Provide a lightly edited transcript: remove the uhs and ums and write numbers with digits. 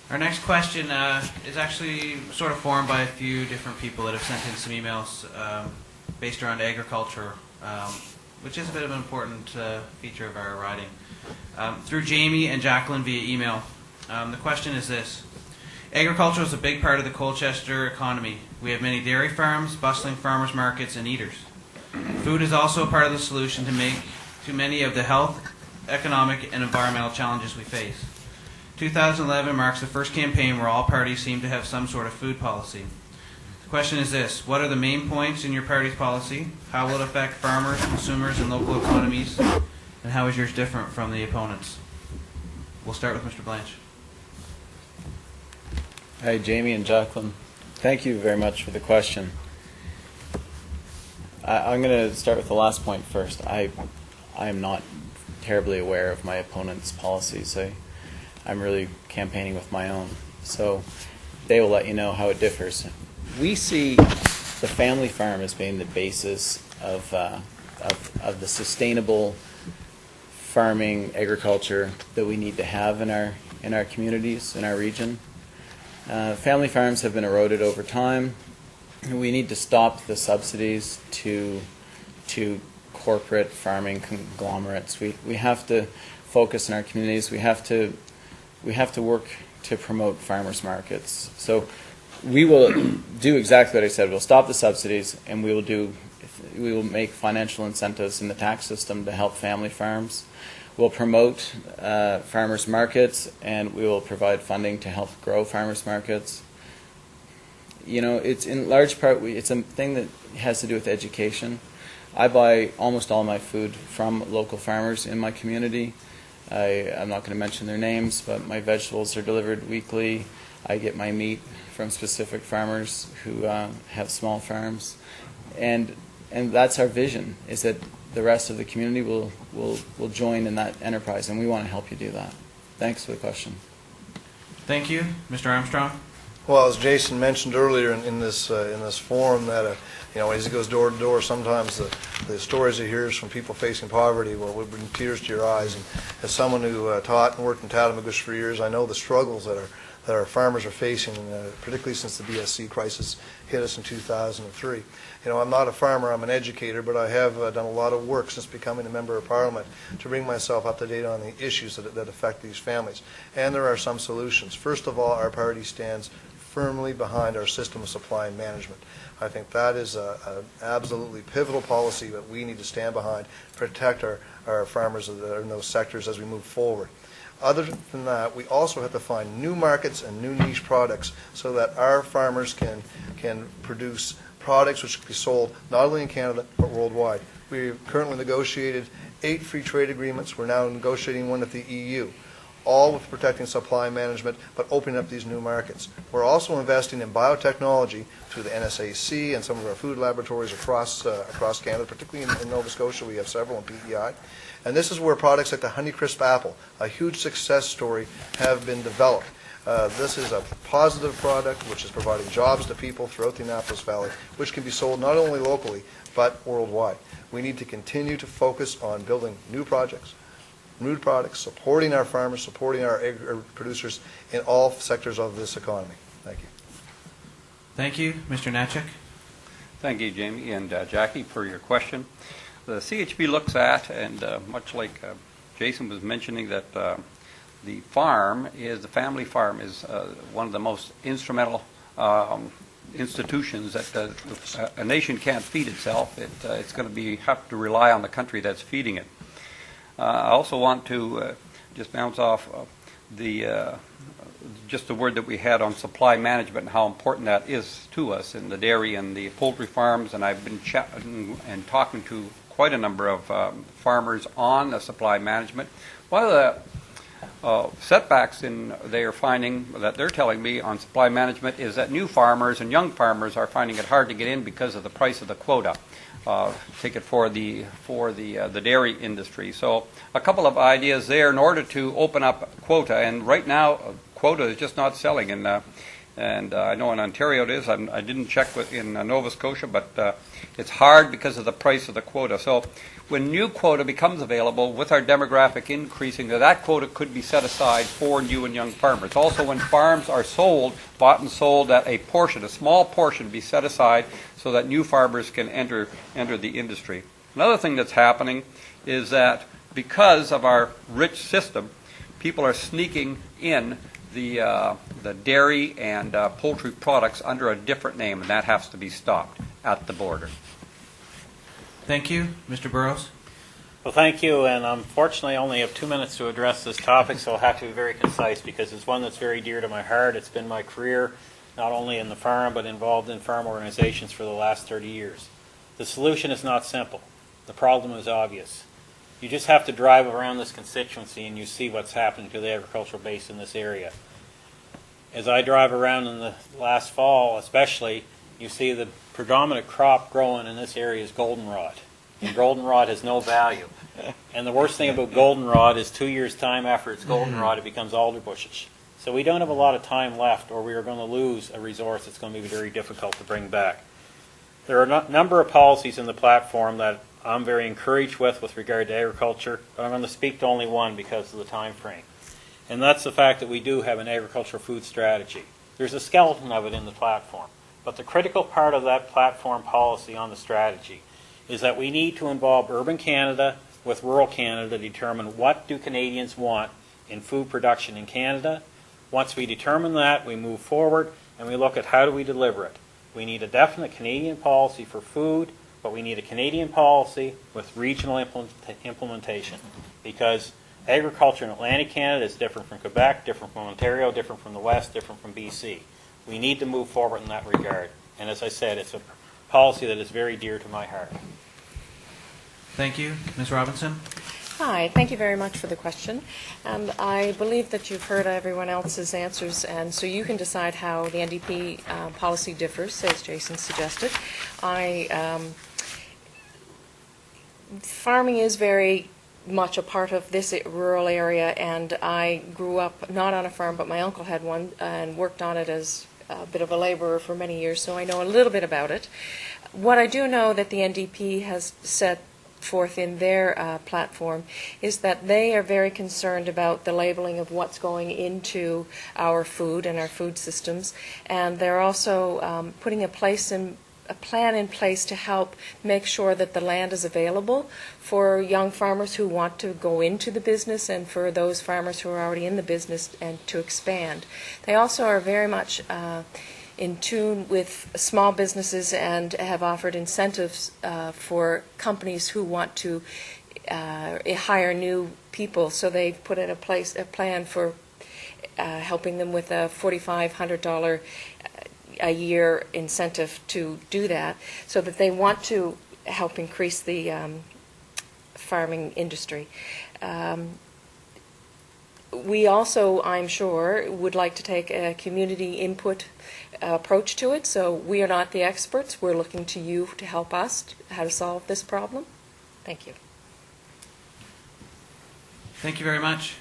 Our next question is actually sort of formed by a few different people that have sent in some emails based around agriculture, which is a bit of an important feature of our riding. Through Jamie and Jacqueline via email, the question is this. Agriculture is a big part of the Colchester economy. We have many dairy farms, bustling farmers markets, and eaters. Food is also a part of the solution to many of the health, economic, and environmental challenges we face. 2011 marks the first campaign where all parties seem to have some sort of food policy. The question is this: what are the main points in your party's policy? How will it affect farmers, consumers, and local economies? And how is yours different from the opponents? We'll start with Mr. Blanche. Hi, Jamie and Jacqueline. Thank you very much for the question. I'm going to start with the last point first. I am not terribly aware of my opponent's policies. I'm really campaigning with my own. So they will let you know how it differs. We see the family farm as being the basis of the sustainable farming agriculture that we need to have in our communities, in our region. Family farms have been eroded over time. We need to stop the subsidies to corporate farming conglomerates. We have to focus in our communities. We have to work to promote farmers markets. So we will do exactly what I said. We'll stop the subsidies, and we will make financial incentives in the tax system to help family farms. We'll promote farmers markets, and we will provide funding to help grow farmers markets. You know, it's in large part, it's a thing that has to do with education. I buy almost all my food from local farmers in my community. I'm not going to mention their names, but my vegetables are delivered weekly. I get my meat from specific farmers who have small farms. And that's our vision, is that the rest of the community will join in that enterprise, and we want to help you do that. Thanks for the question. Thank you. Mr. Armstrong? Well, as Jason mentioned earlier in this forum, that as he goes door to door, sometimes the stories he hears from people facing poverty will bring tears to your eyes. And as someone who taught and worked in Tatamagouche for years, I know the struggles that our farmers are facing, particularly since the BSC crisis hit us in 2003. I'm not a farmer, I'm an educator, but I have done a lot of work since becoming a member of Parliament to bring myself up to date on the issues that affect these families. And there are some solutions. First of all, our party stands firmly behind our system of supply and management. I think that is an absolutely pivotal policy that we need to stand behind, protect our farmers that are in those sectors as we move forward. Other than that, we also have to find new markets and new niche products so that our farmers can produce products which can be sold not only in Canada but worldwide. We've currently negotiated 8 free trade agreements. We're now negotiating one with the EU, all with protecting supply management but opening up these new markets. We're also investing in biotechnology through the NSAC and some of our food laboratories across Canada, particularly in Nova Scotia. We have several in PEI. And this is where products like the Honeycrisp apple, a huge success story, have been developed. This is a positive product which is providing jobs to people throughout the Annapolis Valley, which can be sold not only locally but worldwide. We need to continue to focus on building new projects, new products, supporting our farmers, supporting our producers in all sectors of this economy. Thank you. Thank you. Mr. Natchik? Thank you, Jamie and Jackie, for your question. The CHP looks at, and much like Jason was mentioning, that the family farm is one of the most instrumental institutions that a nation can't feed itself. It's going to have to rely on the country that's feeding it. I also want to just bounce off just the word that we had on supply management and how important that is to us in the dairy and the poultry farms. And I've been chatting and talking to quite a number of farmers on the supply management. One of the setbacks they are finding, that they're telling me on supply management, is that new farmers and young farmers are finding it hard to get in because of the price of the quota ticket for the dairy industry. So a couple of ideas there in order to open up quota. And right now, quota is just not selling in And I know in Ontario it is. I didn't check in Nova Scotia, but it's hard because of the price of the quota. So when new quota becomes available, with our demographic increasing, that quota could be set aside for new and young farmers. Also, when farms are sold, bought and sold, that a small portion, be set aside so that new farmers can enter the industry. Another thing that's happening is that because of our rich system, people are sneaking in the dairy and poultry products under a different name, and that has to be stopped at the border. Thank you. Mr. Burrows? Well, thank you, and unfortunately I only have 2 minutes to address this topic, so I'll have to be very concise because it's one that's very dear to my heart. It's been my career, not only in the farm, but involved in farm organizations for the last 30 years. The solution is not simple. The problem is obvious. You just have to drive around this constituency and you see what's happening to the agricultural base in this area. As I drive around in the last fall especially, you see the predominant crop growing in this area is goldenrod. And goldenrod has no value. And the worst thing about goldenrod is 2 years' time after it's goldenrod, it becomes alder bushes. So we don't have a lot of time left, or we are going to lose a resource that's going to be very difficult to bring back. There are a number of policies in the platform that I'm very encouraged with regard to agriculture, but I'm going to speak to only one because of the time frame. And that's the fact that we do have an agricultural food strategy. There's a skeleton of it in the platform. But the critical part of that platform policy on the strategy is that we need to involve urban Canada with rural Canada to determine what do Canadians want in food production in Canada. Once we determine that, we move forward and we look at how do we deliver it. We need a definite Canadian policy for food, but we need a Canadian policy with regional implementation, because agriculture in Atlantic Canada is different from Quebec, different from Ontario, different from the West, different from BC. We need to move forward in that regard. And as I said, it's a policy that is very dear to my heart. Thank you. Ms. Robinson? Hi, thank you very much for the question. I believe that you've heard everyone else's answers, and so you can decide how the NDP policy differs, as Jason suggested. Farming is very much a part of this rural area, and I grew up not on a farm, but my uncle had one and worked on it as a bit of a laborer for many years, so I know a little bit about it. What I do know that the NDP has set forth in their platform is that they are very concerned about the labeling of what's going into our food and our food systems, and they're also putting a plan in place to help make sure that the land is available for young farmers who want to go into the business and for those farmers who are already in the business and to expand. They also are very much in tune with small businesses and have offered incentives for companies who want to hire new people. So they've put in a plan for helping them with a $4,500 a year incentive to do that, so that they want to help increase the farming industry. We also, I'm sure, would like to take a community input approach to it, so we are not the experts. We're looking to you to help us how to solve this problem. Thank you. Thank you very much.